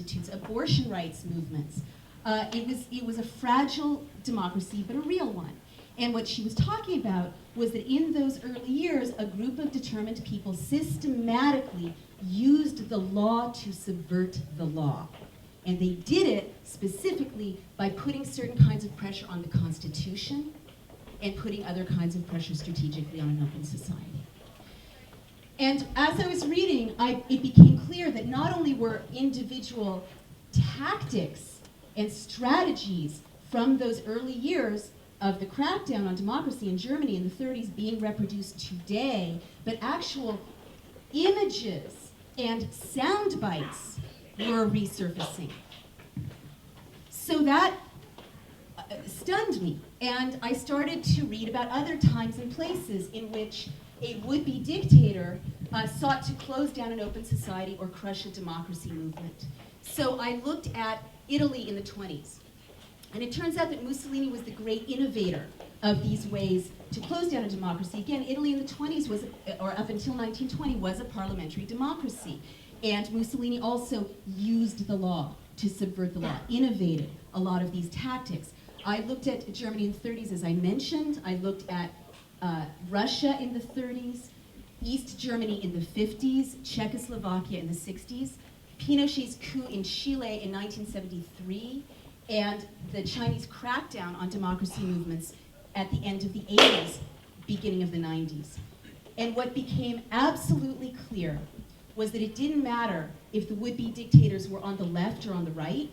institutes, abortion rights movements. It was a fragile democracy, but a real one. And what she was talking about was that in those early years, a group of determined people systematically used the law to subvert the law. And they did it specifically by putting certain kinds of pressure on the Constitution and putting other kinds of pressure strategically on an open society. And as I was reading, it became clear that not only were individual tactics and strategies from those early years of the crackdown on democracy in Germany in the 30s being reproduced today, but actual images and sound bites were resurfacing. So that stunned me, and I started to read about other times and places in which a would-be dictator sought to close down an open society or crush a democracy movement. So I looked at Italy in the 20s. And it turns out that Mussolini was the great innovator of these ways to close down a democracy. Again, Italy in the 20s was, or up until 1920, was a parliamentary democracy. And Mussolini also used the law to subvert the law, innovated a lot of these tactics. I looked at Germany in the 30s, as I mentioned. I looked at Russia in the 30s, East Germany in the 50s, Czechoslovakia in the 60s, Pinochet's coup in Chile in 1973, and the Chinese crackdown on democracy movements at the end of the 80s, beginning of the 90s. And what became absolutely clear was that it didn't matter if the would-be dictators were on the left or on the right.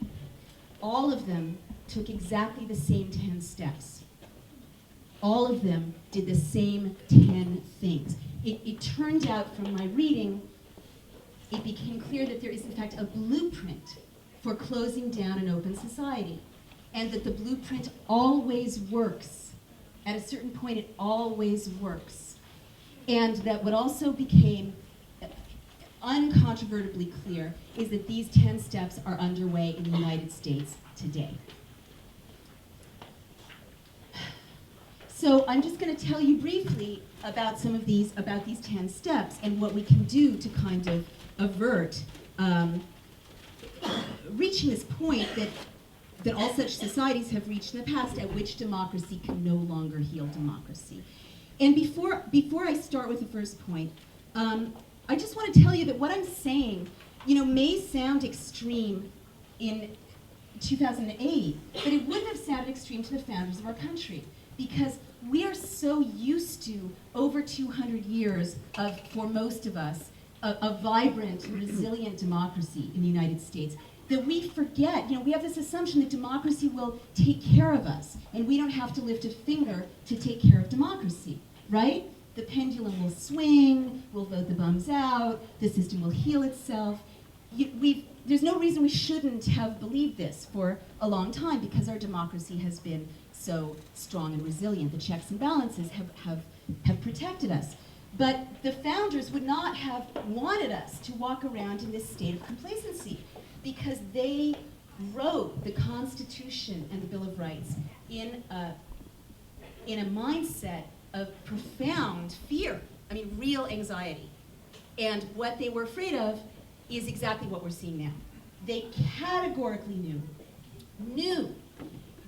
All of them took exactly the same 10 steps. All of them did the same 10 things. It turned out from my reading, it became clear that there is in fact a blueprint for closing down an open society, and that the blueprint always works. At a certain point, it always works. And that what also became uncontrovertibly clear is that these 10 steps are underway in the United States today. So I'm just going to tell you briefly about some of these 10 steps and what we can do to kind of avert reaching this point that all such societies have reached in the past, at which democracy can no longer heal democracy. And before I start with the first point, I just want to tell you that what I'm saying, may sound extreme in 2008, but it wouldn't have sounded extreme to the founders of our country, because we are so used to over 200 years of, for most of us, a vibrant, resilient democracy in the United States, that we forget, we have this assumption that democracy will take care of us, and we don't have to lift a finger to take care of democracy, right? The pendulum will swing, we'll vote the bums out, the system will heal itself. There's no reason we shouldn't have believed this for a long time, because our democracy has been so strong and resilient. The checks and balances have protected us. But the founders would not have wanted us to walk around in this state of complacency, because they wrote the Constitution and the Bill of Rights in a mindset of profound fear, real anxiety. And what they were afraid of is exactly what we're seeing now. They categorically knew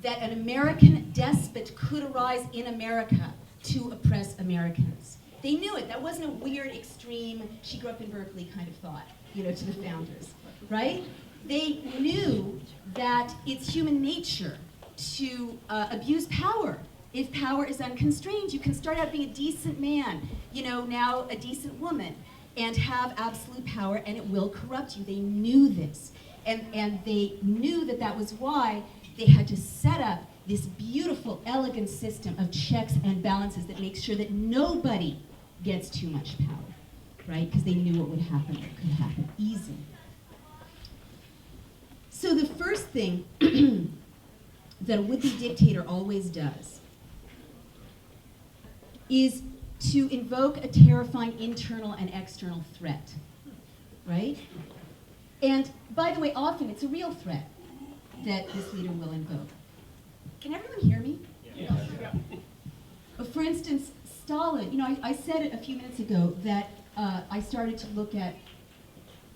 that an American despot could arise in America to oppress Americans. They knew it. That wasn't a weird, extreme, she grew up in Berkeley kind of thought, to the founders, right? They knew that it's human nature to abuse power. If power is unconstrained, you can start out being a decent man, now a decent woman, and have absolute power, and it will corrupt you. They knew this. And they knew that was why they had to set up this beautiful, elegant system of checks and balances that makes sure that nobody gets too much power, right? Because they knew what would happen, what could happen easily. So the first thing that a would-be dictator always does is to invoke a terrifying internal and external threat, right? And by the way, often it's a real threat that this leader will invoke. Can everyone hear me? Yeah. For instance, Stalin, I said it a few minutes ago that I started to look at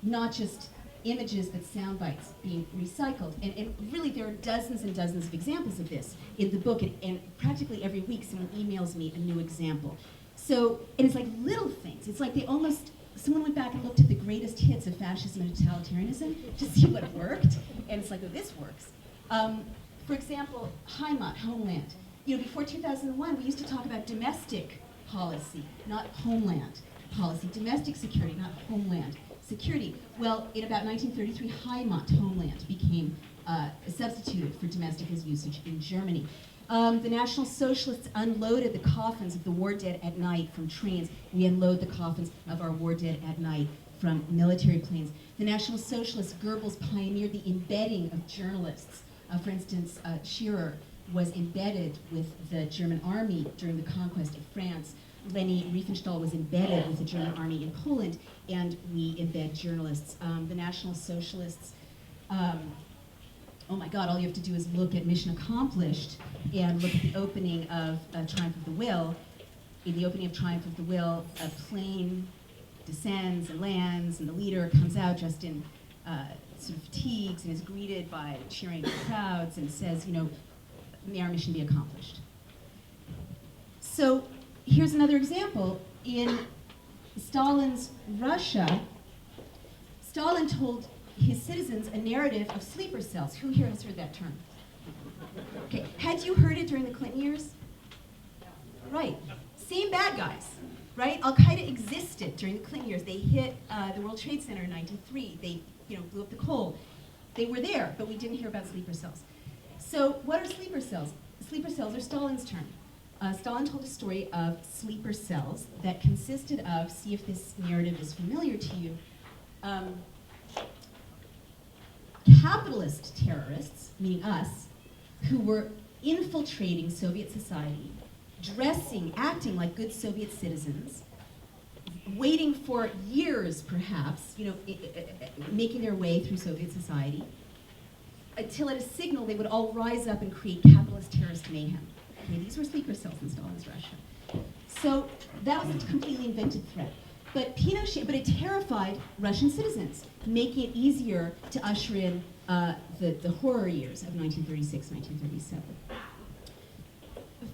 not just images but sound bites being recycled. And really there are dozens and dozens of examples of this in the book, and practically every week someone emails me a new example. So, and it's like little things. It's like someone went back and looked at the greatest hits of fascism and totalitarianism to see what worked, and it's like, oh, this works. For example, Heimat, homeland. Before 2001, we used to talk about domestic policy, not homeland policy. Domestic security, not homeland security. Well, in about 1933, Heimat, homeland, became substituted for domestic as usage in Germany. The National Socialists unloaded the coffins of the war dead at night from trains. We unload the coffins of our war dead at night from military planes. The National Socialists, Goebbels, pioneered the embedding of journalists. For instance, Scherer was embedded with the German army during the conquest of France. Leni Riefenstahl was embedded with the German army in Poland, and we embed journalists. The National Socialists, oh my God, all you have to do is look at Mission Accomplished and look at the opening of Triumph of the Will. In the opening of Triumph of the Will, a plane descends and lands, and the leader comes out dressed in sort of fatigues and is greeted by cheering crowds and says, may our mission be accomplished. So here's another example. In Stalin's Russia, Stalin told his citizens a narrative of sleeper cells. Who here has heard that term? Okay, had you heard it during the Clinton years? Right, same bad guys, right? Al-Qaeda existed during the Clinton years. They hit the World Trade Center in 1993. They blew up the coal. They were there, but we didn't hear about sleeper cells. So what are sleeper cells? Sleeper cells are Stalin's term. Stalin told a story of sleeper cells that consisted of, see if this narrative is familiar to you, capitalist terrorists, meaning us, who were infiltrating Soviet society, dressing, acting like good Soviet citizens, waiting for years, perhaps, making their way through Soviet society, until at a signal they would all rise up and create capitalist terrorist mayhem. Okay, these were sleeper cells in Stalin's Russia. So that was a completely invented threat. But it terrified Russian citizens, making it easier to usher in the horror years of 1936, 1937.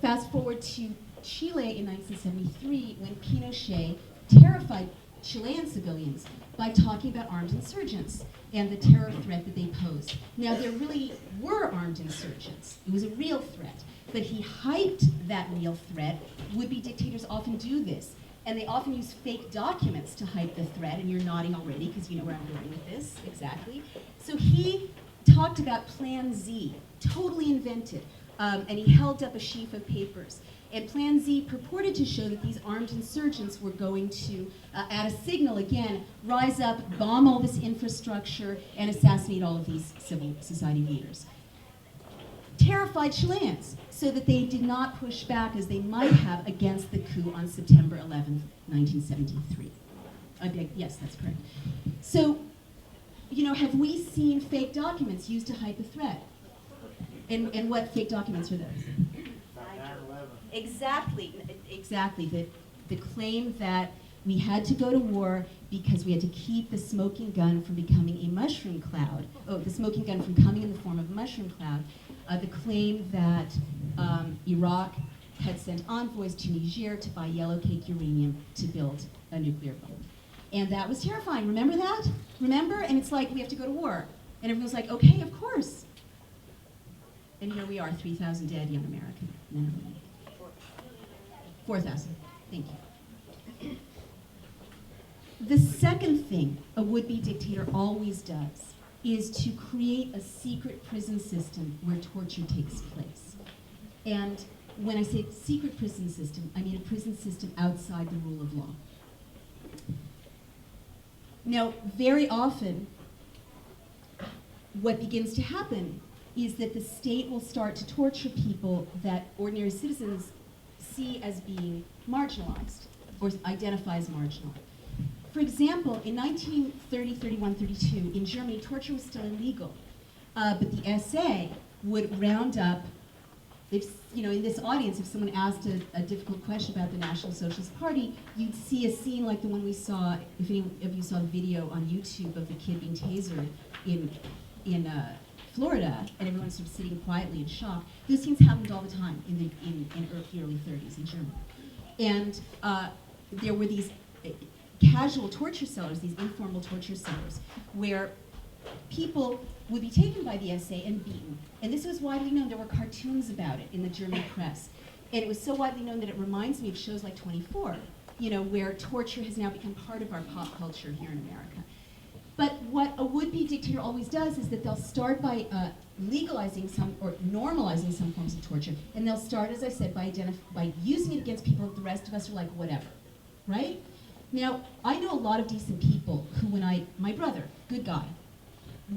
Fast forward to Chile in 1973, when Pinochet terrified Chilean civilians by talking about armed insurgents and the terror threat that they posed. Now, there really were armed insurgents. It was a real threat. But he hyped that real threat. Would-be dictators often do this. And they often use fake documents to hype the threat, and you're nodding already because you know where I'm going with this, exactly. So he talked about Plan Z, totally invented, and he held up a sheaf of papers. And Plan Z purported to show that these armed insurgents were going to, at a signal again, rise up, bomb all this infrastructure, and assassinate all of these civil society leaders. Terrified Chileans, so that they did not push back as they might have against the coup on September 11th, 1973. Yes, that's correct. So, have we seen fake documents used to hide the threat? And what fake documents are those? Exactly. The claim that we had to go to war because we had to keep the smoking gun from becoming a mushroom cloud. The smoking gun from coming in the form of a mushroom cloud. The claim that Iraq had sent envoys to Niger to buy yellow cake uranium to build a nuclear bomb. And that was terrifying. Remember that? Remember? And it's like, we have to go to war. And everyone's like, okay, of course. And here we are, 3,000 dead young American men and women. 4,000. Thank you. The second thing a would-be dictator always does is to create a secret prison system where torture takes place. And when I say secret prison system, I mean a prison system outside the rule of law. Now, very often, what begins to happen is that the state will start to torture people that ordinary citizens see as being marginalized or identify as marginal. For example, in 1930, 31, 32, in Germany, torture was still illegal, but the SA would round up, they've you know, in this audience, if someone asked a difficult question about the National Socialist Party, you'd see a scene like the one we saw, if any of you saw the video on YouTube of the kid being tasered in Florida, and everyone's sort of sitting quietly in shock. Those scenes happened all the time in the early 30s in Germany. And there were these casual torture cellars, these informal torture cellars, where people would be taken by the SA and beaten. And this was widely known. There were cartoons about it in the German press. And it was so widely known that it reminds me of shows like 24, you know, where torture has now become part of our pop culture here in America. But what a would-be dictator always does is that they'll start by legalizing some or normalizing some forms of torture, and they'll start, as I said, by using it against people that the rest of us are like, whatever, right? Now, I know a lot of decent people who, my brother, good guy,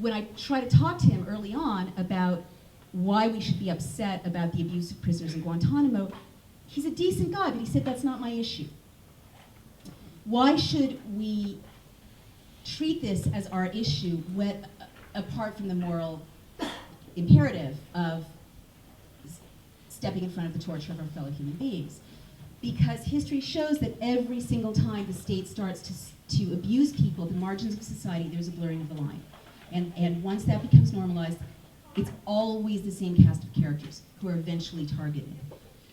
when I try to talk to him early on about why we should be upset about the abuse of prisoners in Guantanamo, he's a decent guy, but he said that's not my issue. Why should we treat this as our issue apart from the moral imperative of stepping in front of the torture of our fellow human beings? Because history shows that every single time the state starts to abuse people, the margins of society, there's a blurring of the line. And once that becomes normalized, it's always the same cast of characters who are eventually targeted.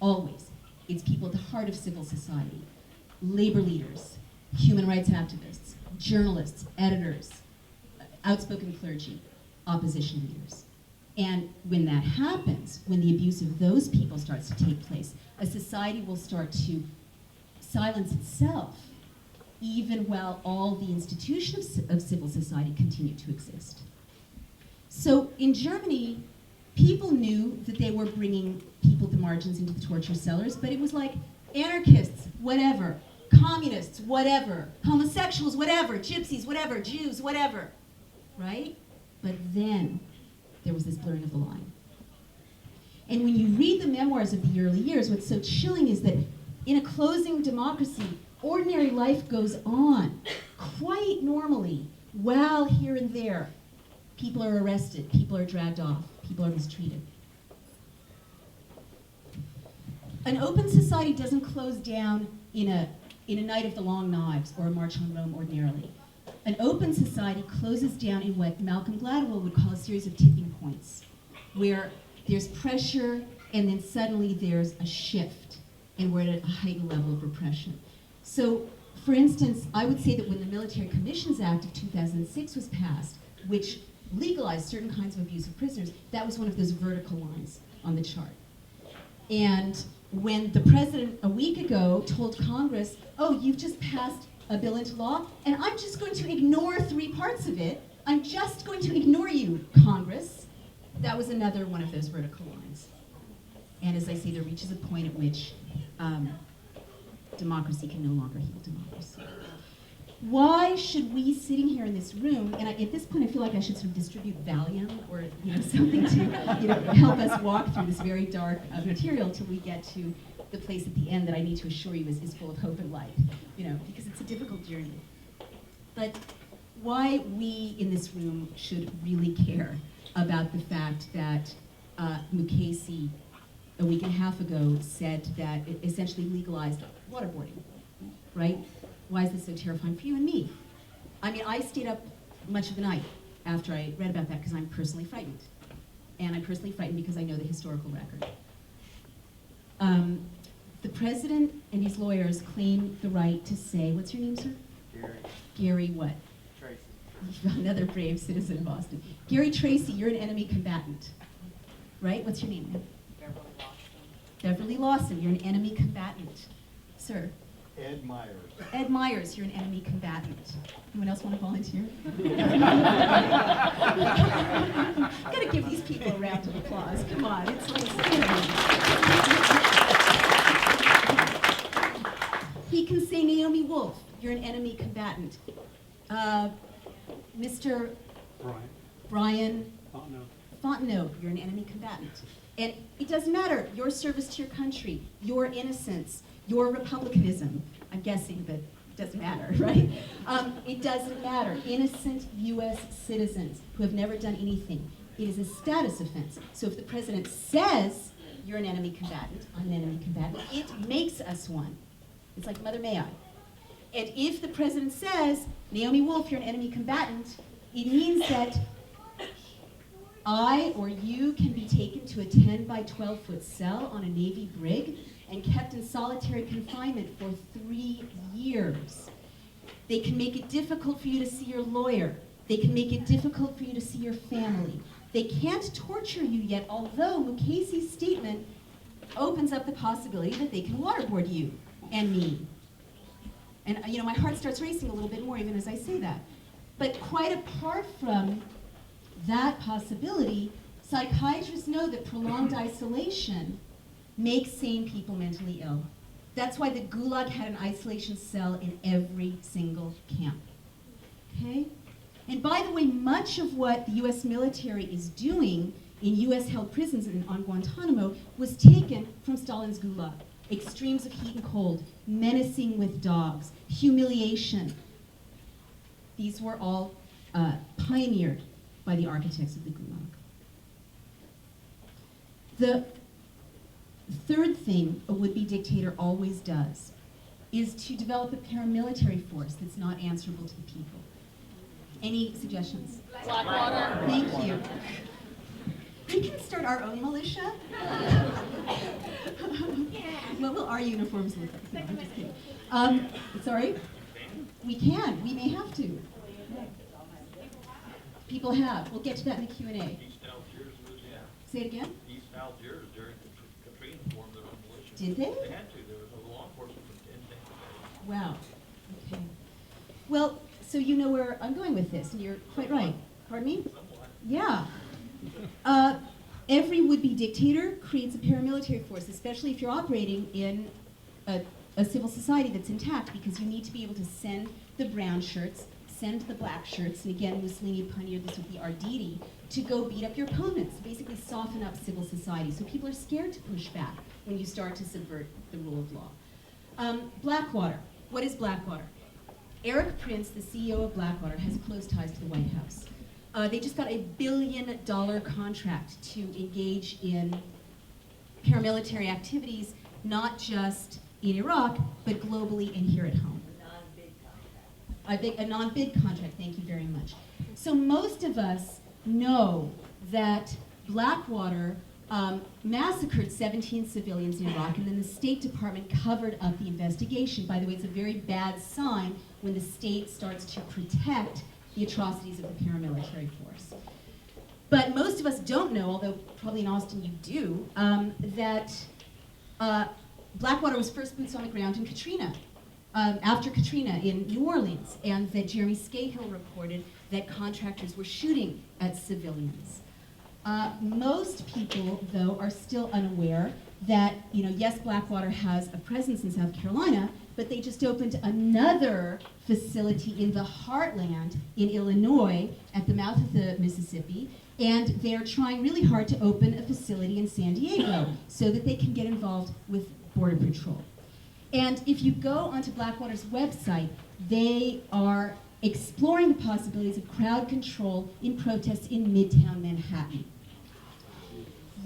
Always. It's people at the heart of civil society, labor leaders, human rights activists, journalists, editors, outspoken clergy, opposition leaders. And when that happens, when the abuse of those people starts to take place, a society will start to silence itself, even while all the institutions of civil society continue to exist. So in Germany, people knew that they were bringing people at the margins into the torture cellars, but it was like anarchists, whatever, communists, whatever, homosexuals, whatever, gypsies, whatever, Jews, whatever, right? But then there was this blurring of the line. And when you read the memoirs of the early years, what's so chilling is that in a closing democracy, ordinary life goes on quite normally, while here and there, people are arrested, people are dragged off, people are mistreated. An open society doesn't close down in a night of the long knives or a march on Rome ordinarily. An open society closes down in what Malcolm Gladwell would call a series of tipping points, where there's pressure and then suddenly there's a shift and we're at a heightened level of repression. So, for instance, I would say that when the Military Commissions Act of 2006 was passed, which legalized certain kinds of abuse of prisoners, that was one of those vertical lines on the chart. And when the president a week ago told Congress, oh, you've just passed a bill into law, and I'm just going to ignore 3 parts of it, I'm just going to ignore you, Congress, that was another one of those vertical lines. And as I say, there reaches a point at which democracy can no longer heal democracy. Why should we sitting here in this room, and at this point I feel like I should sort of distribute Valium or something to help us walk through this very dark material till we get to the place at the end that I need to assure you is full of hope and light, because it's a difficult journey. But why we in this room should really care about the fact that Mukasey a week and a half ago said that it essentially legalized waterboarding, right? Why is this so terrifying for you and me? I mean, I stayed up much of the night after I read about that because I'm personally frightened. And I'm personally frightened because I know the historical record. The president and his lawyers claim the right to say, what's your name, sir? Gary. Gary what? Tracy. Another brave citizen of Boston. Gary Tracy, you're an enemy combatant, right? What's your name? Beverly Lawson. Beverly Lawson, you're an enemy combatant. Sir? Ed Myers. Ed Myers, you're an enemy combatant. Anyone else want to volunteer? Gotta give these people a round of applause. Come on, it's like, He can say Naomi Wolf, you're an enemy combatant. Mr. Brian Fontenot, you're an enemy combatant. And it doesn't matter, your service to your country, your innocence, your republicanism, I'm guessing, but it doesn't matter, right? It doesn't matter. Innocent US citizens who have never done anything. It is a status offense. So if the president says you're an enemy combatant, I'm an enemy combatant, it makes us one. It's like Mother May I. And if the president says, Naomi Wolf, you're an enemy combatant, it means that I or you can be taken to a 10 by 12 foot cell on a Navy brig and kept in solitary confinement for 3 years. They can make it difficult for you to see your lawyer. They can make it difficult for you to see your family. They can't torture you yet, although Mukasey's statement opens up the possibility that they can waterboard you and me. And my heart starts racing a little bit more even as I say that. But quite apart from that possibility, psychiatrists know that prolonged isolation makes sane people mentally ill. That's why the Gulag had an isolation cell in every single camp. Okay? And by the way, much of what the US military is doing in US-held prisons on Guantanamo was taken from Stalin's Gulag. Extremes of heat and cold, menacing with dogs, humiliation. These were all pioneered by the architects of the Gulag. The third thing a would-be dictator always does is to develop a paramilitary force that's not answerable to the people. Any suggestions? Blackwater. Thank you. We can start our own militia. What will our uniforms look like? No, I'm just kidding. Sorry? We can. We may have to. People have. We'll get to that in the Q&A. East Algiers, Louisiana. Say it again? East Algiers during Katrina formed their own militia. Did they? They had to. There was no law enforcement instinct. Wow. Okay. Well, so you know where I'm going with this, and you're quite right. Pardon me? Somewhat. Yeah. Every would-be dictator creates a paramilitary force, especially if you're operating in a civil society that's intact, because you need to be able to send the brown shirts, send the black shirts, and again, Mussolini pioneered this with the Arditi, to go beat up your opponents, basically soften up civil society. So people are scared to push back when you start to subvert the rule of law. Blackwater. What is Blackwater? Eric Prince, the CEO of Blackwater, has close ties to the White House. They just got $1 billion contract to engage in paramilitary activities, not just in Iraq, but globally and here at home. A non-bid contract, thank you very much. So most of us know that Blackwater massacred 17 civilians in Iraq, and then the State Department covered up the investigation. By the way, it's a very bad sign when the state starts to protect the atrocities of the paramilitary force. But most of us don't know, although probably in Austin you do, that Blackwater was first boots on the ground in Katrina, after Katrina in New Orleans, and that Jeremy Scahill reported that contractors were shooting at civilians. Most people, though, are still unaware that, yes, Blackwater has a presence in South Carolina, but they just opened another facility in the heartland in Illinois at the mouth of the Mississippi, and they're trying really hard to open a facility in San Diego so that they can get involved with Border Patrol. And if you go onto Blackwater's website, they are exploring the possibilities of crowd control in protests in Midtown Manhattan.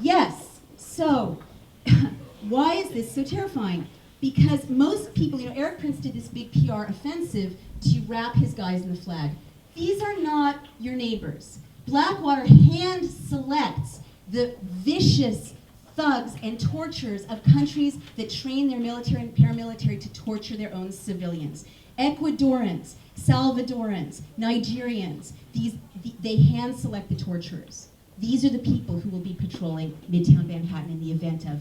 Yes, so why is this so terrifying? Because most people, Eric Prince did this big PR offensive to wrap his guys in the flag. These are not your neighbors. Blackwater hand selects the vicious thugs and torturers of countries that train their military and paramilitary to torture their own civilians. Ecuadorans, Salvadorans, Nigerians, they hand select the torturers. These are the people who will be patrolling Midtown Manhattan in the event of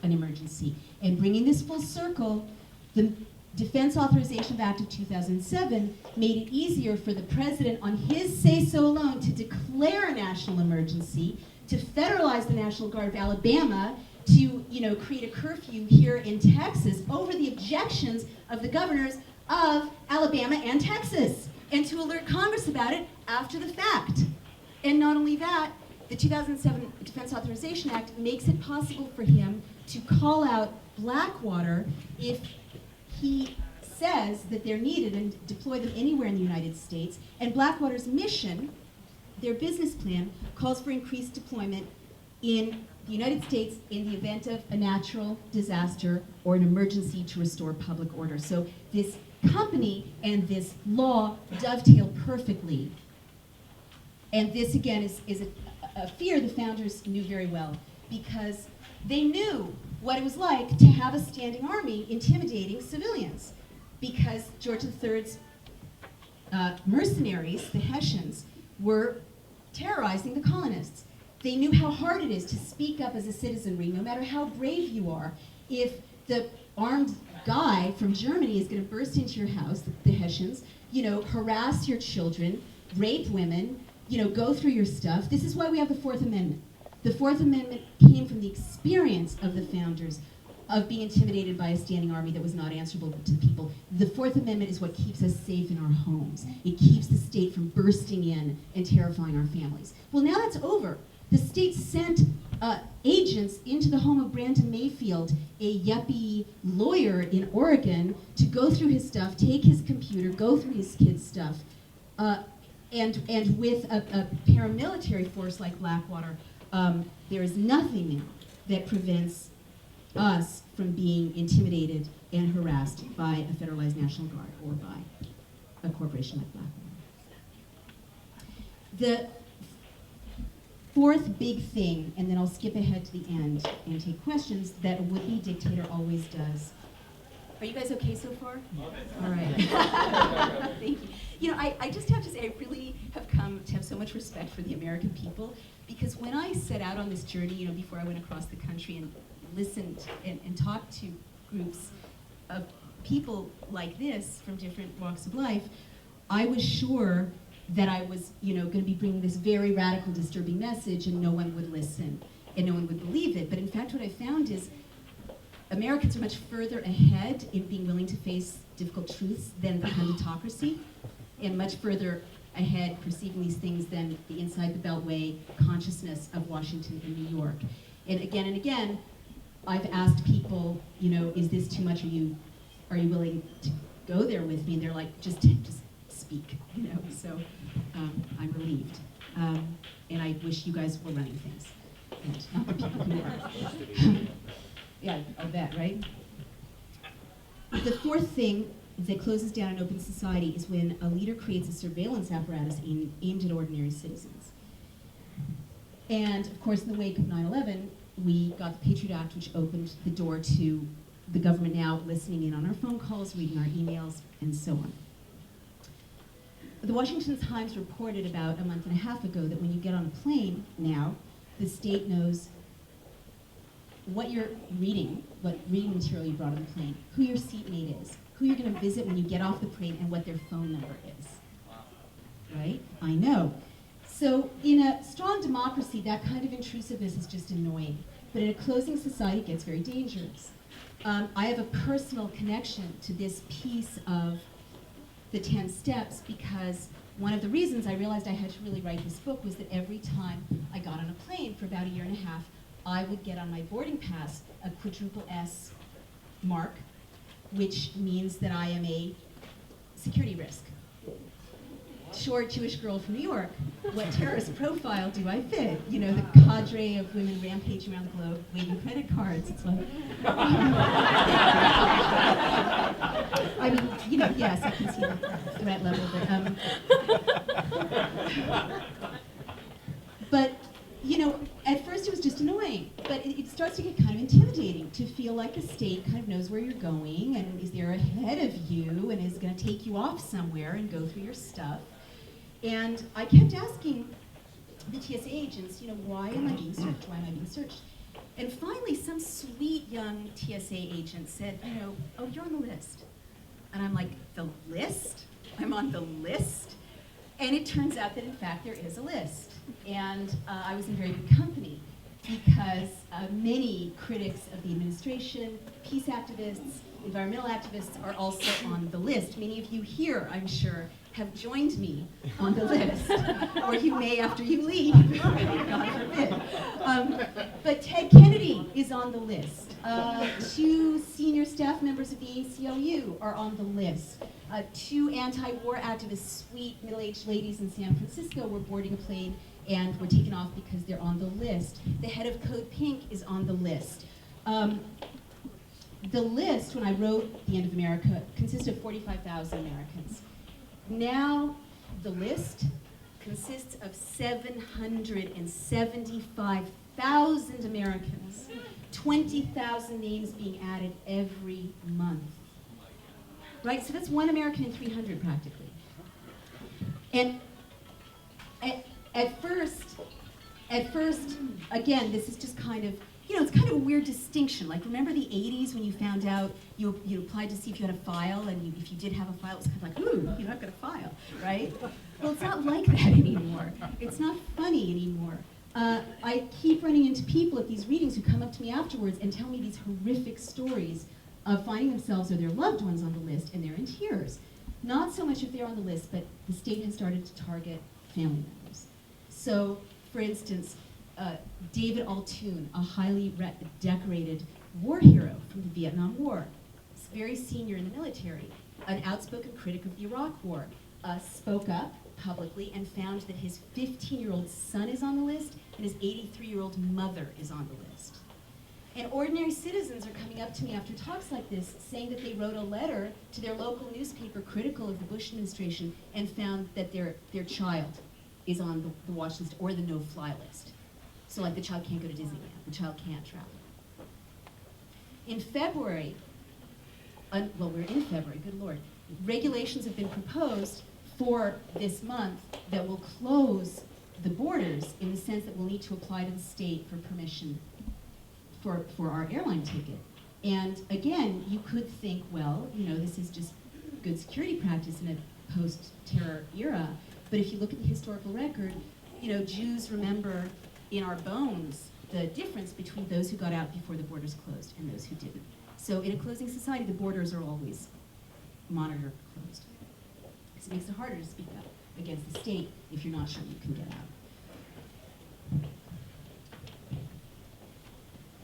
an emergency. And bringing this full circle, the Defense Authorization Act of 2007 made it easier for the president on his say-so alone to declare a national emergency, to federalize the National Guard of Alabama, to create a curfew here in Texas over the objections of the governors of Alabama and Texas, and to alert Congress about it after the fact. And not only that, the 2007 Defense Authorization Act makes it possible for him to call out Blackwater if he says that they're needed and deploy them anywhere in the United States. And Blackwater's mission, their business plan, calls for increased deployment in the United States in the event of a natural disaster or an emergency to restore public order. So this company and this law dovetail perfectly. And this, again, is a fear the founders knew very well, because they knew what it was like to have a standing army intimidating civilians, because George III's mercenaries, the Hessians, were terrorizing the colonists. They knew how hard it is to speak up as a citizenry, no matter how brave you are. If the armed guy from Germany is going to burst into your house, the Hessians, harass your children, rape women, go through your stuff. This is why we have the Fourth Amendment. The Fourth Amendment came from the experience of the founders of being intimidated by a standing army that was not answerable to the people. The Fourth Amendment is what keeps us safe in our homes. It keeps the state from bursting in and terrifying our families. Well, now that's over. The state sent agents into the home of Brandon Mayfield, a yuppie lawyer in Oregon, to go through his stuff, take his computer, go through his kids' stuff, and with a paramilitary force like Blackwater, there is nothing now that prevents us from being intimidated and harassed by a federalized National Guard or by a corporation like Blackwater. The fourth big thing, and then I'll skip ahead to the end and take questions, that a would-be dictator always does. Are you guys okay so far? All right. Thank you. I just have to say, I really have come to have so much respect for the American people, because when I set out on this journey, before I went across the country and listened and talked to groups of people like this from different walks of life, I was sure that I was, going to be bringing this very radical, disturbing message, and no one would listen, and no one would believe it. But in fact, what I found is Americans are much further ahead in being willing to face difficult truths than the punditocracy, and much further ahead perceiving these things than the inside the Beltway consciousness of Washington and New York. And again, I've asked people, is this too much? Are you willing to go there with me? And they're like, just speak, So I'm relieved, and I wish you guys were running things, and not the people who are. Yeah, I bet, right? The fourth thing that closes down an open society is when a leader creates a surveillance apparatus aimed at ordinary citizens. And of course, in the wake of 9/11, we got the Patriot Act, which opened the door to the government now listening in on our phone calls, reading our emails, and so on. The Washington Times reported about a month and a half ago that when you get on a plane now, the state knows what you're reading, what reading material you brought on the plane, who your seatmate is, who you're going to visit when you get off the plane, and what their phone number is. Right? I know. So in a strong democracy, that kind of intrusiveness is just annoying. But in a closing society, it gets very dangerous. I have a personal connection to this piece of the 10 steps, because one of the reasons I realized I had to really write this book was that every time I got on a plane for about a year and a half, I would get on my boarding pass a quadruple S mark, which means that I am a security risk. Short Jewish girl from New York. What terrorist profile do I fit? The cadre of women rampaging around the globe, waving credit cards. It's like, I mean, yes, I can see the threat level, but at first it was just annoying, but it starts to get kind of intimidating to feel like the state kind of knows where you're going and is there ahead of you and is going to take you off somewhere and go through your stuff. And I kept asking the TSA agents, why am I being searched? Why am I being searched? And finally, some sweet young TSA agent said, oh, you're on the list. And I'm like, the list? I'm on the list? And it turns out that, in fact, there is a list. And I was in very good company, because many critics of the administration, peace activists, environmental activists are also on the list. Many of you here, I'm sure, have joined me on the list, or you may after you leave, God forbid. But Ted Kennedy is on the list. 2 senior staff members of the ACLU are on the list. 2 anti-war activists, sweet middle-aged ladies in San Francisco, were boarding a plane and were taken off because they're on the list. The head of Code Pink is on the list. The list, when I wrote The End of America, consisted of 45,000 Americans. Now, the list consists of 775,000 Americans, 20,000 names being added every month. Right, so that's 1 American in 300 practically. And at first, again, this is just kind of, it's kind of a weird distinction. Like, remember the 80s when you found out you applied to see if you had a file, and if you did have a file, it was kind of like, ooh, I've got a file, right? Well, it's not like that anymore. It's not funny anymore. I keep running into people at these readings who come up to me afterwards and tell me these horrific stories of finding themselves or their loved ones on the list, and they're in tears. Not so much if they're on the list, but the state has started to target family members. So, for instance, David Altoon, a highly decorated war hero from the Vietnam War, very senior in the military, an outspoken critic of the Iraq War, spoke up publicly and found that his 15-year-old son is on the list and his 83-year-old mother is on the list. And ordinary citizens are coming up to me after talks like this saying that they wrote a letter to their local newspaper critical of the Bush administration and found that their child is on the watch list or the no-fly list. So like the child can't go to Disneyland, the child can't travel. In February, well, we're in February, good Lord, regulations have been proposed for this month that will close the borders in the sense that we'll need to apply to the state for permission for our airline ticket. And again, you could think, well, this is just good security practice in a post-terror era. But if you look at the historical record, Jews remember in our bones the difference between those who got out before the borders closed and those who didn't. So in a closing society, the borders are always monitored closed. Because it makes it harder to speak up against the state if you're not sure you can get out.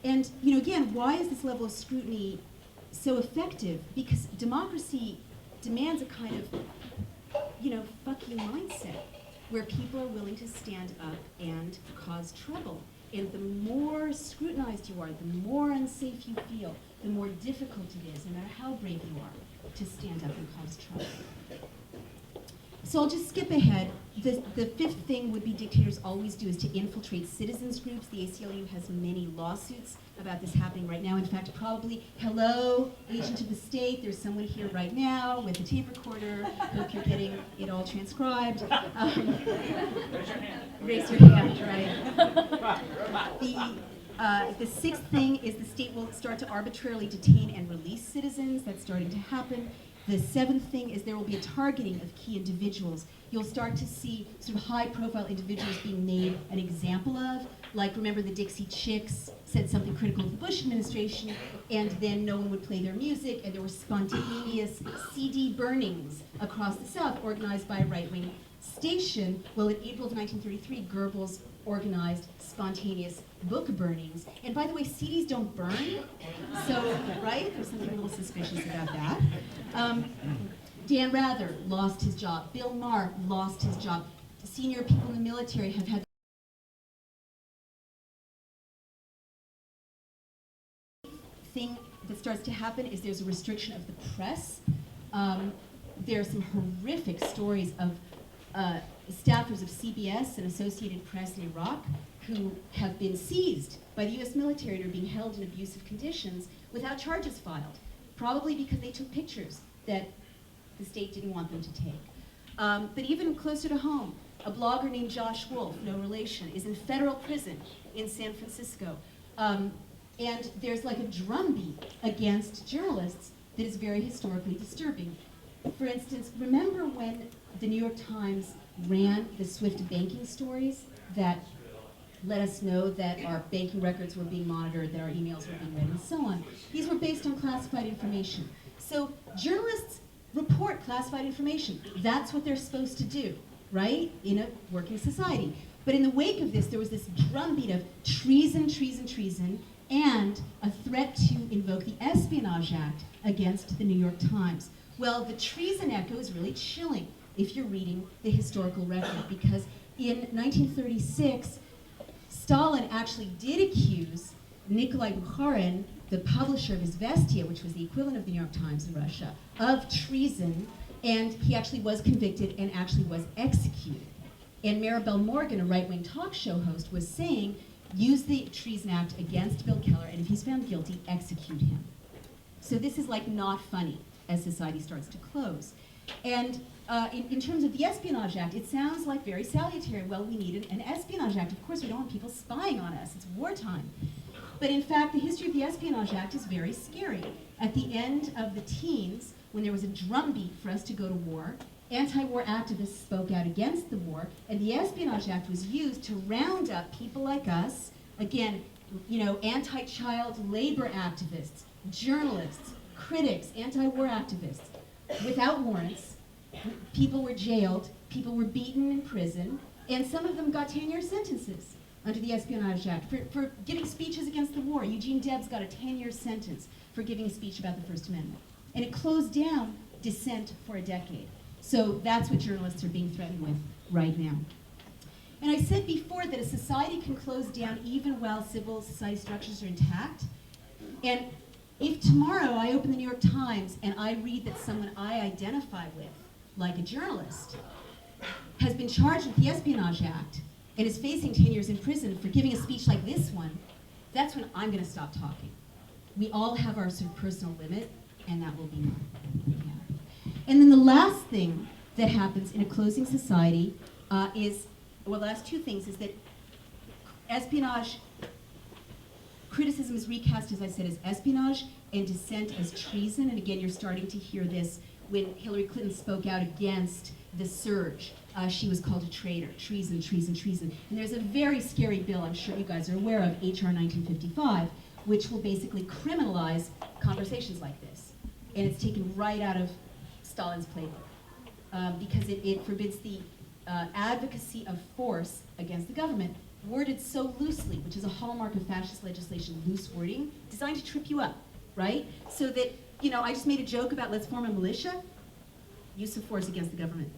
And again, why is this level of scrutiny so effective? Because democracy demands a kind of, fuck you mindset, where people are willing to stand up and cause trouble. And the more scrutinized you are, the more unsafe you feel, the more difficult it is, no matter how brave you are, to stand up and cause trouble. So I'll just skip ahead. The fifth thing would-be dictators always do is to infiltrate citizens groups. The ACLU has many lawsuits about this happening right now. In fact, probably, hello, agent of the state, there's someone here right now with a tape recorder. Hope you're getting it all transcribed. Raise your hand, right? The sixth thing is the state will start to arbitrarily detain and release citizens. That's starting to happen. The seventh thing is there will be a targeting of key individuals. You'll start to see sort of high-profile individuals being made an example of. Like, remember the Dixie Chicks said something critical of the Bush administration, and then no one would play their music, and there were spontaneous CD burnings across the South organized by a right-wing station. Well, in April of 1933, Goebbels organized spontaneous book burnings. And by the way, CDs don't burn, so, right? There's something a little suspicious about that. Dan Rather lost his job. Bill Maher lost his job. Senior people in the military have had thing that starts to happen is there's a restriction of the press. There are some horrific stories of staffers of CBS and Associated Press in Iraq who have been seized by the US military and are being held in abusive conditions without charges filed, probably because they took pictures that the state didn't want them to take. But even closer to home, a blogger named Josh Wolf, no relation, is in federal prison in San Francisco. And there's like a drumbeat against journalists that is very historically disturbing. For instance, remember when the New York Times ran the Swift banking stories that let us know that our banking records were being monitored, that our emails were being read, and so on. These were based on classified information. So journalists report classified information. That's what they're supposed to do, right, in a working society. But in the wake of this, there was this drumbeat of treason, treason, treason, and a threat to invoke the Espionage Act against the New York Times. Well, the treason echo is really chilling if you're reading the historical record, because in 1936, Stalin actually did accuse Nikolai Bukharin, the publisher of Izvestia, which was the equivalent of the New York Times in Russia, of treason, and he actually was convicted and actually was executed. And Maribel Morgan, a right-wing talk show host, was saying, use the Treason Act against Bill Keller, and if he's found guilty, execute him. So this is like not funny as society starts to close. And in terms of the Espionage Act, it sounds like very salutary. Well, we need an Espionage Act. Of course, we don't want people spying on us. It's wartime. But in fact, the history of the Espionage Act is very scary. At the end of the teens, when there was a drumbeat for us to go to war, anti-war activists spoke out against the war, and the Espionage Act was used to round up people like us, again, you know, anti-child labor activists, journalists, critics, anti-war activists, without warrants. People were jailed, people were beaten in prison, and some of them got 10-year sentences under the Espionage Act for giving speeches against the war. Eugene Debs got a 10-year sentence for giving a speech about the First Amendment. And it closed down dissent for a decade. So that's what journalists are being threatened with right now. And I said before that a society can close down even while civil society structures are intact. And if tomorrow I open the New York Times and I read that someone I identify with, like a journalist, has been charged with the Espionage Act and is facing 10 years in prison for giving a speech like this one, that's when I'm going to stop talking. We all have our sort of personal limit, and that will be mine. Yeah. And then the last thing that happens in a closing society is, well, the last two things is that espionage criticism is recast, as I said, as espionage, and dissent as treason. And again, you're starting to hear this when Hillary Clinton spoke out against the surge. She was called a traitor, treason, treason, treason. And there's a very scary bill, I'm sure you guys are aware of, H.R. 1955, which will basically criminalize conversations like this. And it's taken right out of Stalin's playbook because it forbids the advocacy of force against the government, worded so loosely, which is a hallmark of fascist legislation, loose wording, designed to trip you up, right? So that, you know, I just made a joke about let's form a militia, use of force against the government,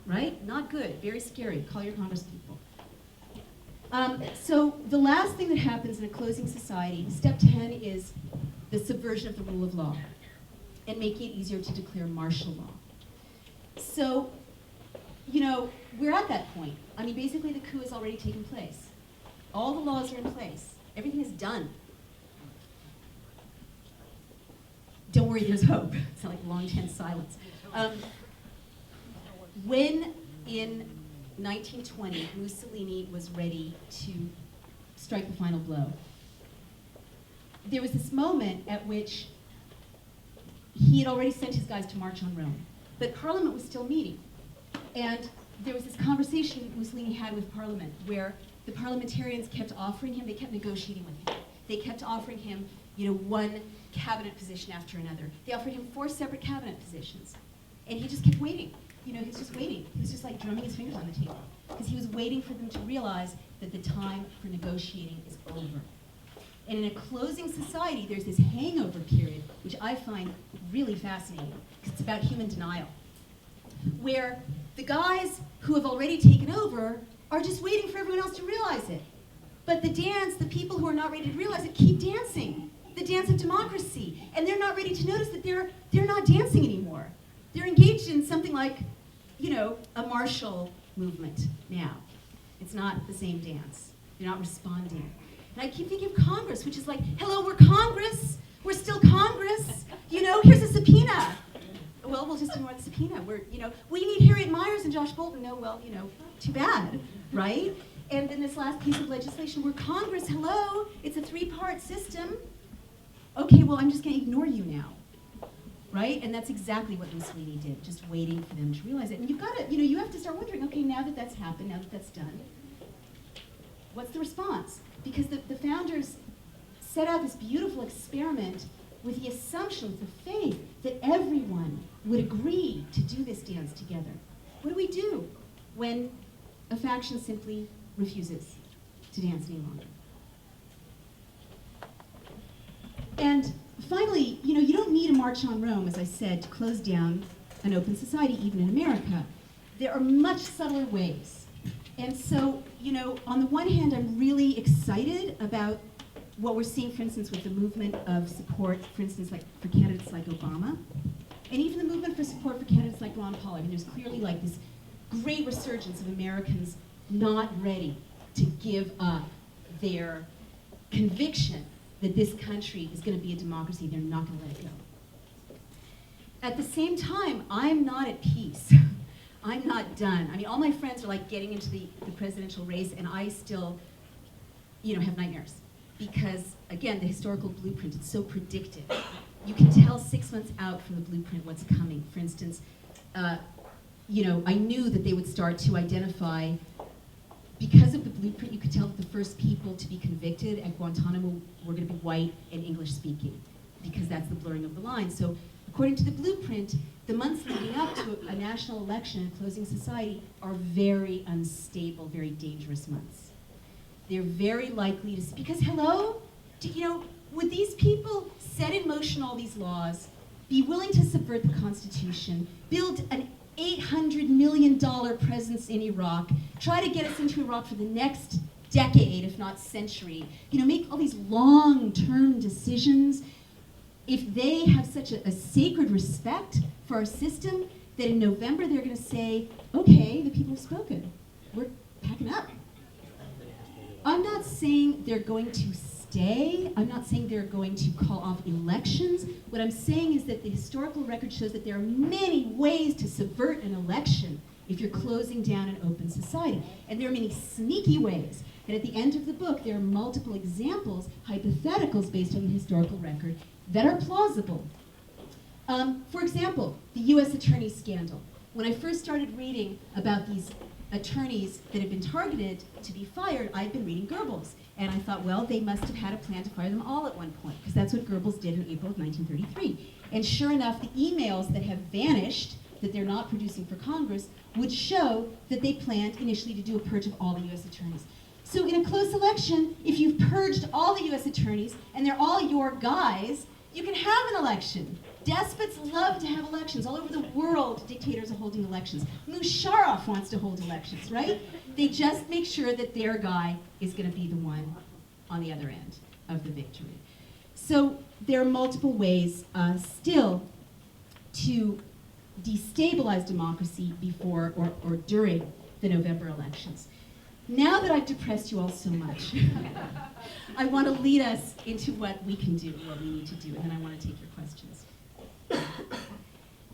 right? Not good, very scary, call your congresspeople. So the last thing that happens in a closing society, step 10, is the subversion of the rule of law and making it easier to declare martial law. So, you know, we're at that point. I mean, basically the coup has already taken place. All the laws are in place. Everything is done. Don't worry, there's hope. It's not like long, tense silence. When in 1920, Mussolini was ready to strike the final blow, there was this moment at which he had already sent his guys to march on Rome, but Parliament was still meeting. And there was this conversation Mussolini had with Parliament where the parliamentarians kept offering him, they kept negotiating with him. They kept offering him, you know, one cabinet position after another. They offered him 4 separate cabinet positions. And he just kept waiting. You know, he was just waiting. He was just like drumming his fingers on the table because he was waiting for them to realize that the time for negotiating is over. And in a closing society, there's this hangover period, which I find really fascinating because it's about human denial, where the guys who have already taken over are just waiting for everyone else to realize it. But the people who are not ready to realize it keep dancing, the dance of democracy, and they're not ready to notice that they're not dancing anymore. They're engaged in something like, you know, a martial movement now. It's not the same dance. They're not responding. And I keep thinking of Congress, which is like, hello, we're Congress. We're still Congress. You know, here's a subpoena. Well, we'll just ignore the subpoena. We need Harriet Miers and Josh Bolton. No, well, you know, too bad, right? And then this last piece of legislation, we're Congress, hello, it's a 3-part system. Okay, well, I'm just gonna ignore you now, right? And that's exactly what Mussolini did, just waiting for them to realize it. And you've got to, you know, you have to start wondering, okay, now that that's happened, now that that's done, what's the response? Because the founders set out this beautiful experiment with the assumption, with the faith, that everyone would agree to do this dance together. What do we do when a faction simply refuses to dance any longer? And finally, you know, you don't need a march on Rome, as I said, to close down an open society, even in America. There are much subtler ways And so, you know, on the one hand, I'm really excited about what we're seeing, for instance, with the movement of support, for instance, like for candidates like Obama, and even the movement for support for candidates like Ron Paul. I mean, there's clearly like this great resurgence of Americans not ready to give up their conviction that this country is going to be a democracy. They're not going to let it go. At the same time, I'm not at peace. I'm not done. I mean, all my friends are like getting into the presidential race, and I still, you know, have nightmares. Because, again, the historical blueprint, it's so predictive. You can tell 6 months out from the blueprint what's coming. For instance, you know, I knew that they would start to identify, because of the blueprint, you could tell that the first people to be convicted at Guantanamo were going to be white and English speaking, because that's the blurring of the lines. So according to the blueprint, the months leading up to a national election and closing society are very unstable, very dangerous months. They're very likely to, because hello, you know, would these people set in motion all these laws, be willing to subvert the Constitution, build an $800 million presence in Iraq, try to get us into Iraq for the next decade, if not century, you know, make all these long-term decisions, if they have such a sacred respect for our system, that in November they're going to say, okay, the people have spoken, we're packing up. I'm not saying they're going to stay. I'm not saying they're going to call off elections. What I'm saying is that the historical record shows that there are many ways to subvert an election if you're closing down an open society. And there are many sneaky ways. And at the end of the book, there are multiple examples, hypotheticals based on the historical record, that are plausible. For example, the US attorney scandal. When I first started reading about these attorneys that had been targeted to be fired, I'd been reading Goebbels. And I thought, well, they must have had a plan to fire them all at one point, because that's what Goebbels did in April of 1933. And sure enough, the emails that have vanished, that they're not producing for Congress, would show that they planned initially to do a purge of all the US attorneys. So in a close election, if you've purged all the US attorneys, and they're all your guys, you can have an election. Despots love to have elections. All over the world, dictators are holding elections. Musharraf wants to hold elections, right? They just make sure that their guy is going to be the one on the other end of the victory. So there are multiple ways still to destabilize democracy before or during the November elections. Now that I've depressed you all so much, I want to lead us into what we can do, what we need to do, and then I want to take your questions.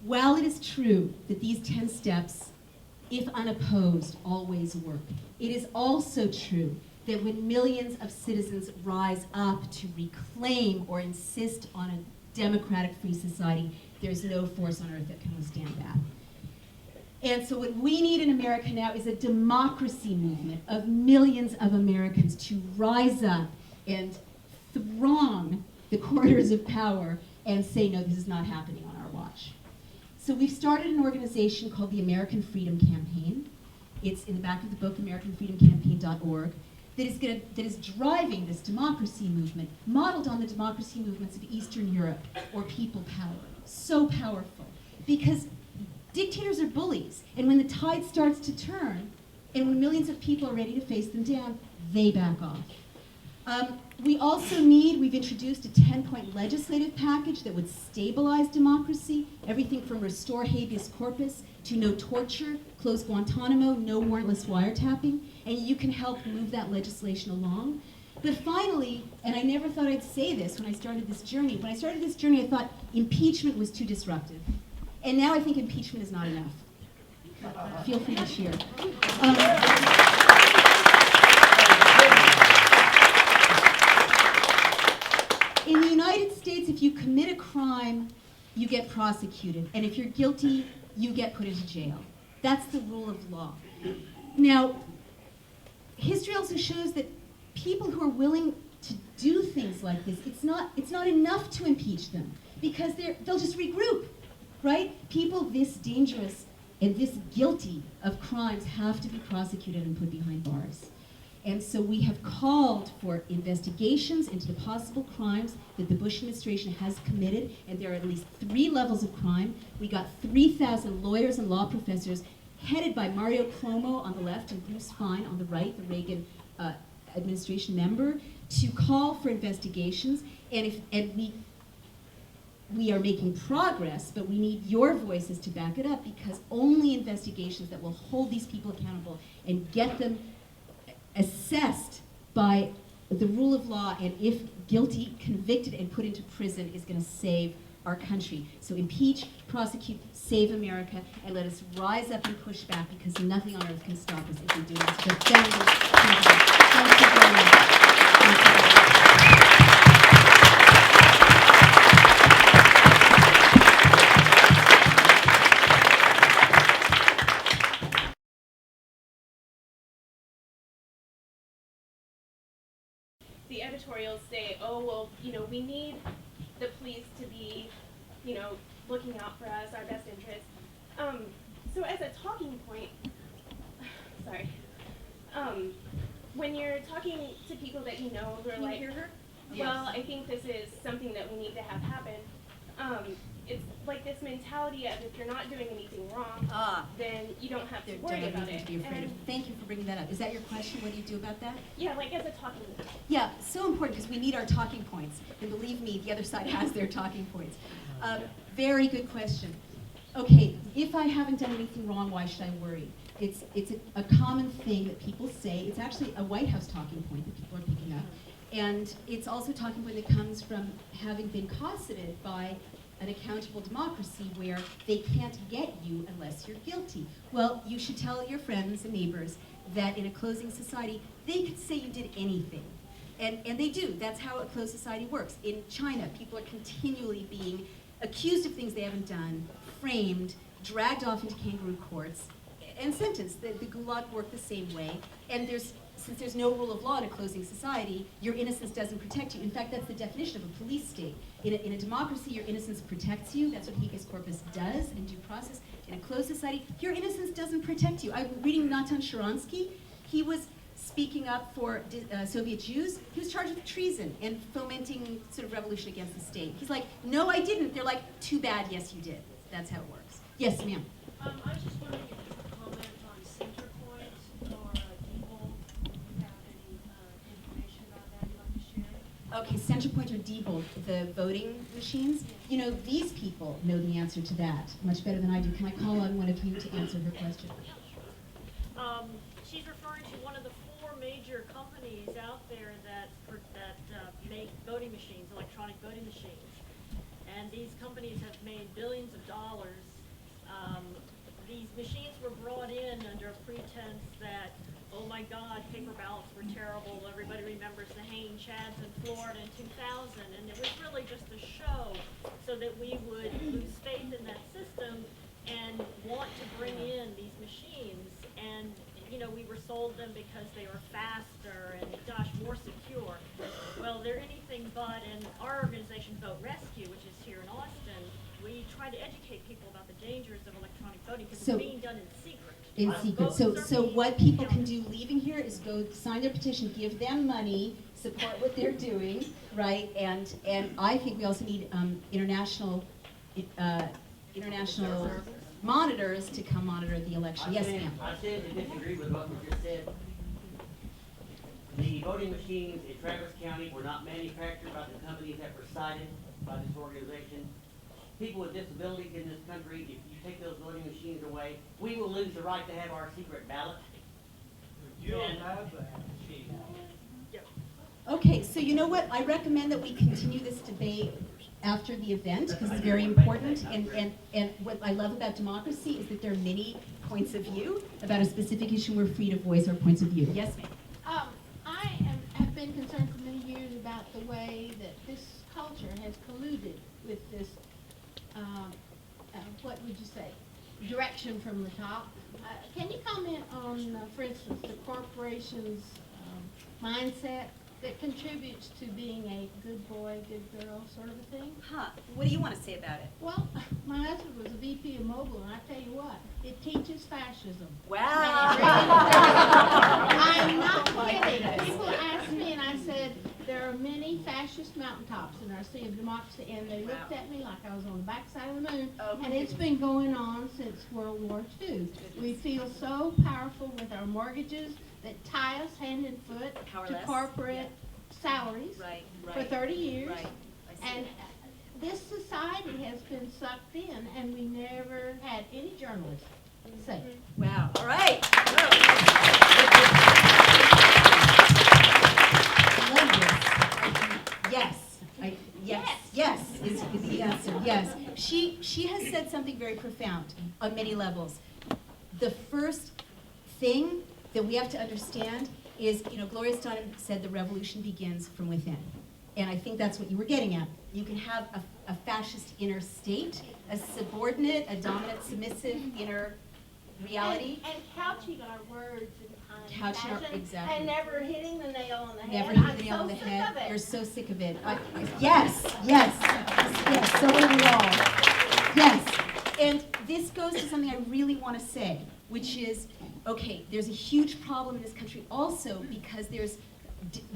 While it is true that these 10 steps, if unopposed, always work, it is also true that when millions of citizens rise up to reclaim or insist on a democratic free society, there's no force on earth that can withstand that. And so what we need in America now is a democracy movement of millions of Americans to rise up and throng the corridors of power and say, no, this is not happening on our watch. So we've started an organization called the American Freedom Campaign. It's in the back of the book, AmericanFreedomCampaign.org, that is driving this democracy movement, modeled on the democracy movements of Eastern Europe, or people power. So powerful. Because dictators are bullies, and when the tide starts to turn, and when millions of people are ready to face them down, they back off. We also we've introduced a 10-point legislative package that would stabilize democracy, everything from restore habeas corpus to no torture, close Guantanamo, no warrantless wiretapping, and you can help move that legislation along. But finally, and I never thought I'd say this when I started this journey, I thought impeachment was too disruptive. And now I think impeachment is not enough. Feel free to cheer. In the United States, if you commit a crime, you get prosecuted. And if you're guilty, you get put into jail. That's the rule of law. Now, history also shows that people who are willing to do things like this, it's not enough to impeach them, because they'll just regroup, right? People this dangerous and this guilty of crimes have to be prosecuted and put behind bars. And so we have called for investigations into the possible crimes that the Bush administration has committed, and there are at least 3 levels of crime. We got 3,000 lawyers and law professors headed by Mario Cuomo on the left and Bruce Fein on the right, the Reagan administration member, to call for investigations. And we are making progress, but we need your voices to back it up, because only investigations that will hold these people accountable and get them assessed by the rule of law, and if guilty, convicted and put into prison, is going to save our country. So impeach, prosecute, save America, and let us rise up and push back, because nothing on earth can stop us if we do this. So thank you. Thank you very much. Thank you. The editorials say, oh, well, we need the police to be, looking out for us, our best interests. So as a talking point, sorry, when you're talking to people that you know who are like, well, I think this is something that we need to have happen, it's like this mentality of if you're not doing anything wrong, then you don't have to worry about it. To be afraid of. Thank you for bringing that up. Is that your question? What do you do about that? Yeah, like as a talking point. Yeah, so important, because we need our talking points. And believe me, the other side has their talking points. Very good question. Okay, if I haven't done anything wrong, why should I worry? It's a common thing that people say. It's actually a White House talking point that people are picking up. And it's also a talking point that comes from having been cosseted by an accountable democracy where they can't get you unless you're guilty. Well, you should tell your friends and neighbors that in a closing society, they could say you did anything. And they do. That's how a closed society works. In China, people are continually being accused of things they haven't done, framed, dragged off into kangaroo courts, and sentenced. The Gulag worked the same way. And since there's no rule of law in a closing society, your innocence doesn't protect you. In fact, that's the definition of a police state. In a democracy, your innocence protects you. That's what habeas corpus does in due process. In a closed society, your innocence doesn't protect you. I'm reading Natan Sharansky. He was speaking up for Soviet Jews. He was charged with treason and fomenting sort of revolution against the state. He's like, no, I didn't. They're like, too bad, yes, you did. That's how it works. Yes, ma'am. I was just wondering if you could comment on Centerpoint or Diebold. If you have any information about that you'd like to share? Okay, Centerpoint or Diebold, the voting machines. These people know the answer to that much better than I do. Can I call on one of you to answer her question? She's referring to one of the 4 major companies out there that make voting machines, electronic voting machines. And these companies have made billions of dollars. These machines were brought in under a pretense that, oh my God, paper ballots were terrible. Everybody remembers the Hain Chads in Florida in 2000, and it was really just a show so that we would lose faith in that system and want to bring in these machines. And we were sold them because they were faster and, gosh, more secure. Well, they're anything but, and our organization, Vote Rescue, which is here in Austin, we try to educate people about the dangers of electronic voting because it's being done in secret. In secret. So what people can do leaving here is go sign their petition, give them money, support what they're doing, right? And I think we also need international monitors to come monitor the election. Yes, ma'am. I tend to disagree with what was just said. The voting machines in Travis County were not manufactured by the companies that were cited by this organization. People with disabilities in this country, if you take those voting machines away, we will lose the right to have our secret ballot. You don't have that machine. Okay, so you know what? I recommend that we continue this debate after the event, because it's very important. And what I love about democracy is that there are many points of view about a specific issue. We're free to voice our points of view. Yes, ma'am. Have been concerned for many years about the way that this culture has colluded with this, what would you say, direction from the top. Can you comment on, for instance, the corporation's mindset that contributes to being a good boy, good girl sort of a thing? What do you want to say about it? Well, my husband was a VP of Mobile, and I tell you what, it teaches fascism. Wow. I'm not kidding. People ask me, and I said, there are many fascist richest mountaintops in our Sea of Democracy, and they looked at me like I was on the backside of the moon. Oh, my And it's been going on since World War II. We feel so powerful with our mortgages that tie us hand and foot Powerless. to corporate salaries Right, for right. 30 years. Right. I see. And this society has been sucked in, and we never had any journalists say it. Wow, all right. I love this. Yes is the answer. Yes, she has said something very profound on many levels. The first thing that we have to understand is, Gloria Steinem said the revolution begins from within, and I think that's what you were getting at. You can have a fascist inner state, a subordinate, a dominant, submissive inner reality. And couching our words in kind Couching our- fashion, exactly. and never hitting the nail on the head. Never hit I'm the nail on the so head. sick of it. You're so sick of it. Yes, so are we all. Yes, and this goes to something I really want to say, which is, okay, there's a huge problem in this country also because there's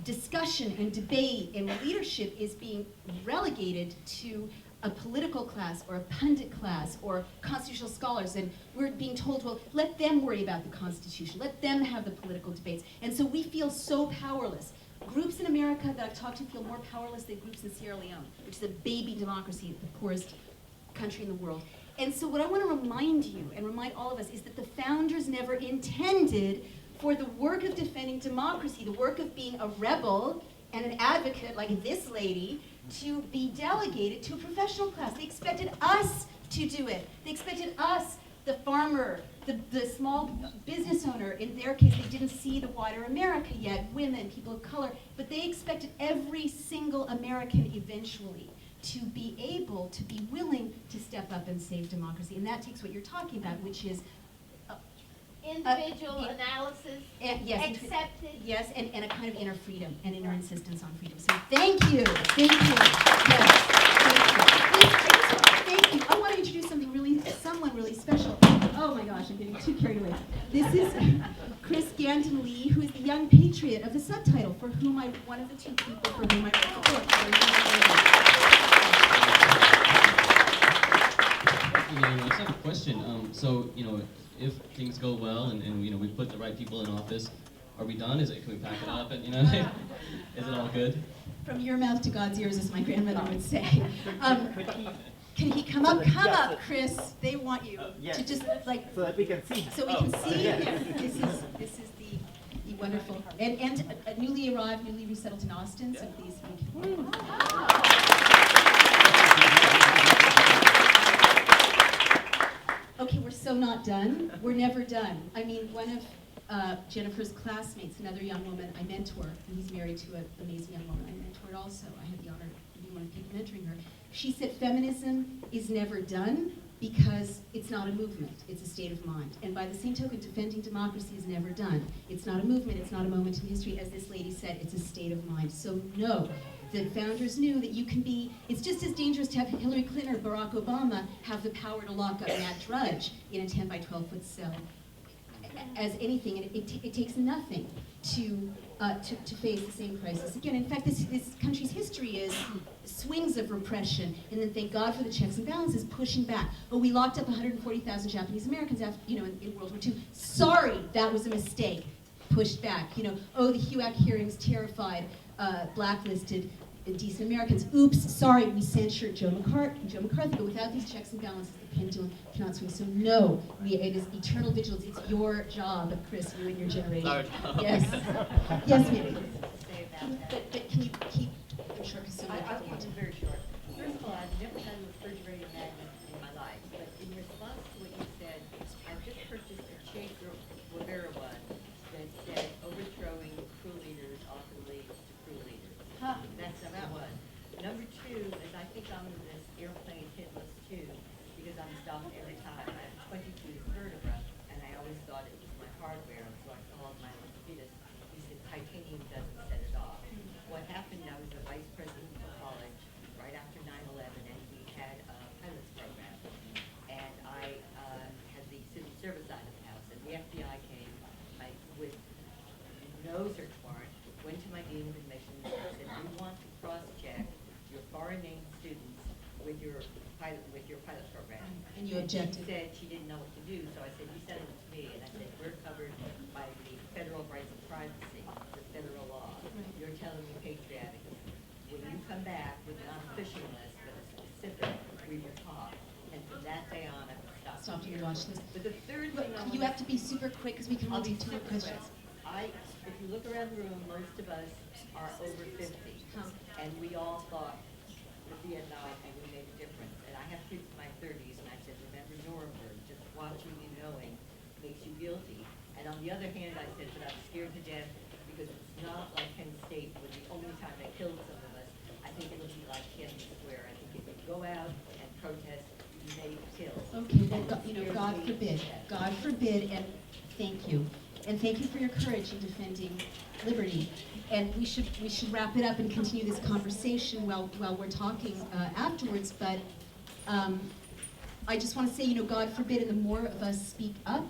discussion and debate, and leadership is being relegated to a political class or a pundit class or constitutional scholars, and we're being told, well, let them worry about the Constitution, let them have the political debates, and so we feel so powerless. Groups in America that I've talked to feel more powerless than groups in Sierra Leone, which is a baby democracy, the poorest country in the world. And so what I want to remind you and remind all of us is that the founders never intended for the work of defending democracy, the work of being a rebel and an advocate like this lady, to be delegated to a professional class. They expected us to do it. They expected us, the farmer, the small business owner. In their case, they didn't see the wider America yet, women, people of color, but they expected every single American eventually to be able, to be willing to step up and save democracy. And that takes what you're talking about, which is Individual analysis, yes, accepted. yes, and a kind of inner freedom and inner insistence on freedom. So thank you. Yes, thank you. I want to introduce someone really special. Oh my gosh, I'm getting too carried away. This is Chris Ganton Lee, who is the young patriot of the subtitle, for whom one of the two people for whom I wrote the book. I just have a question. If things go well and we put the right people in office, are we done? Can we pack it up and is it all good? From your mouth to God's ears, as my grandmother would say. Can he come up? Come up, Chris. They want you Yes. to just So that we can see him. so we can see yes. him. This is the wonderful and a newly arrived, newly resettled in Austin. So please thank you. Okay, we're so not done. We're never done. I mean, one of Jennifer's classmates, another young woman I mentor, and he's married to an amazing young woman I mentored also. I had the honor of being one of the people mentoring her. She said feminism is never done because it's not a movement, it's a state of mind. And by the same token, defending democracy is never done. It's not a movement, it's not a moment in history. As this lady said, it's a state of mind. So no, the founders knew that you can be, it's just as dangerous to have Hillary Clinton or Barack Obama have the power to lock up Matt Drudge in a 10 by 12 foot cell as anything, and it takes nothing to face the same crisis again. In fact, this country's history is swings of repression, and then thank God for the checks and balances pushing back. Oh, we locked up 140,000 Japanese Americans after, in World War II. Sorry, that was a mistake. Pushed back. Oh, the HUAC hearings terrified, blacklisted decent Americans. Oops, sorry, we censured Joe McCarthy, but without these checks and balances, the pendulum cannot swing. So no, it is eternal vigilance. It's your job, Chris, you and your generation. Our job. Yes. Yes, ma'am. Say about that. But can you keep them short, because so many I'll people keep want to. it very short. First of all, I've never done a refrigerator magnet in my life, but in response to what you said, I've just purchased a Che Guevara one that said overthrowing cruel leaders often leads to cruel leaders. That's number one. Number two is I think I'm in this airplane hit list too, because I'm stopped every time. I have 22 vertebra, and I always thought it was my hardware, so I called my orthopedist. He said titanium doesn't set it off. What happened, I was the vice president of college right after 9/11, and we had a pilot's program. And I had the civil service side of the house, and the FBI came with no search warrant, went to my dean of admissions, and said, we want to cross-check objected. She said she didn't know what to do, so I said, you sent it to me, and I said, we're covered by the federal rights of privacy, the federal law. You're telling me patriotic. When you come back with not a fishing list, but a specific, we will talk. And from that day on, I stopped. Stop to watch this. But the third But thing I you wanna- have to be super quick because we can I'll only be do 2 more super questions. quick. If you look around the room, most of us are over 50, and we all thought the Vietnam and we made a difference. And I have kids in my 30s, and I said, remember Nuremberg, just watching and knowing makes you guilty. And on the other hand, I said, but I'm scared to death because it's not like Penn State was the only time they killed some of us. I think it'll be like Tiananmen Square. I think if you go out and protest, you may kill. Okay, well, God forbid. God forbid, and thank you. And thank you for your courage in defending liberty. And we should wrap it up and continue this conversation while we're talking afterwards. But I just want to say, God forbid, and the more of us speak up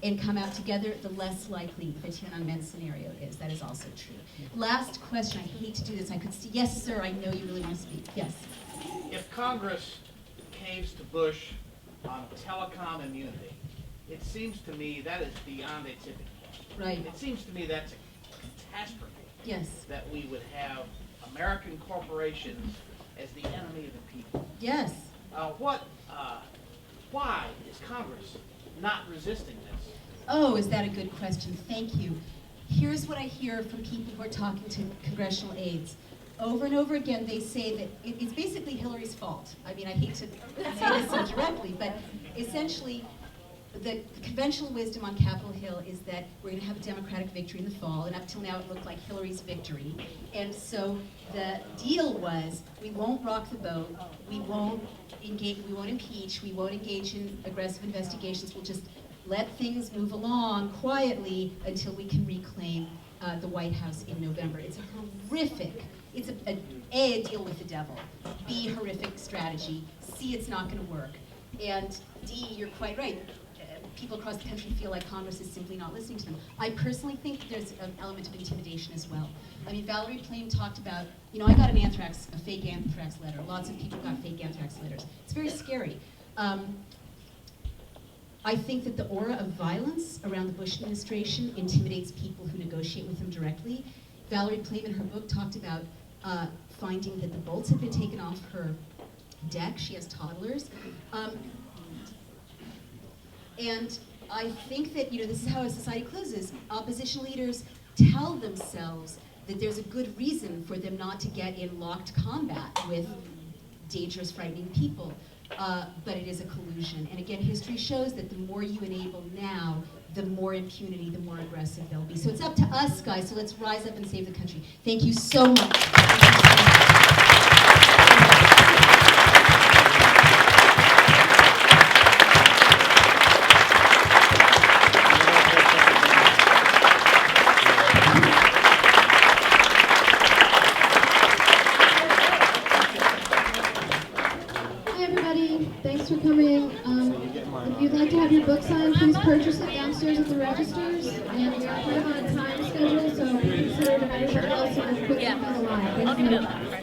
and come out together, the less likely the Tiananmen scenario is. That is also true. Last question. I hate to do this. I could see. Yes, sir. I know you really want to speak. Yes. If Congress caves to Bush on telecom immunity, it seems to me that is beyond a tipping point. Right. It seems to me that's a catastrophe. Yes. That we would have American corporations as the enemy of the people. Yes. Why is Congress not resisting this? Oh, is that a good question? Thank you. Here's what I hear from people who are talking to congressional aides. Over and over again, they say that it's basically Hillary's fault. I mean, I hate to say this so directly, but essentially, the conventional wisdom on Capitol Hill is that we're going to have a Democratic victory in the fall, and up till now it looked like Hillary's victory. And so the deal was, we won't rock the boat, we won't engage, we won't impeach, we won't engage in aggressive investigations, we'll just let things move along quietly until we can reclaim the White House in November. It's a horrific, it's a deal with the devil, B, horrific strategy, C, it's not going to work, and D, you're quite right. People across the country feel like Congress is simply not listening to them. I personally think there's an element of intimidation as well. I mean, Valerie Plame talked about, I got a fake anthrax letter. Lots of people got fake anthrax letters. It's very scary. I think that the aura of violence around the Bush administration intimidates people who negotiate with them directly. Valerie Plame in her book talked about finding that the bolts had been taken off her deck. She has toddlers. And I think that, this is how a society closes. Opposition leaders tell themselves that there's a good reason for them not to get in locked combat with dangerous, frightening people. But it is a collusion. And again, history shows that the more you enable now, the more impunity, the more aggressive they'll be. So it's up to us, guys, so let's rise up and save the country. Thank you so much. Thanks for coming. If you'd like to have your book signed, please purchase it downstairs at the registers. And we are kind of on a time schedule, so consider everybody else as quick as you can. Thank you.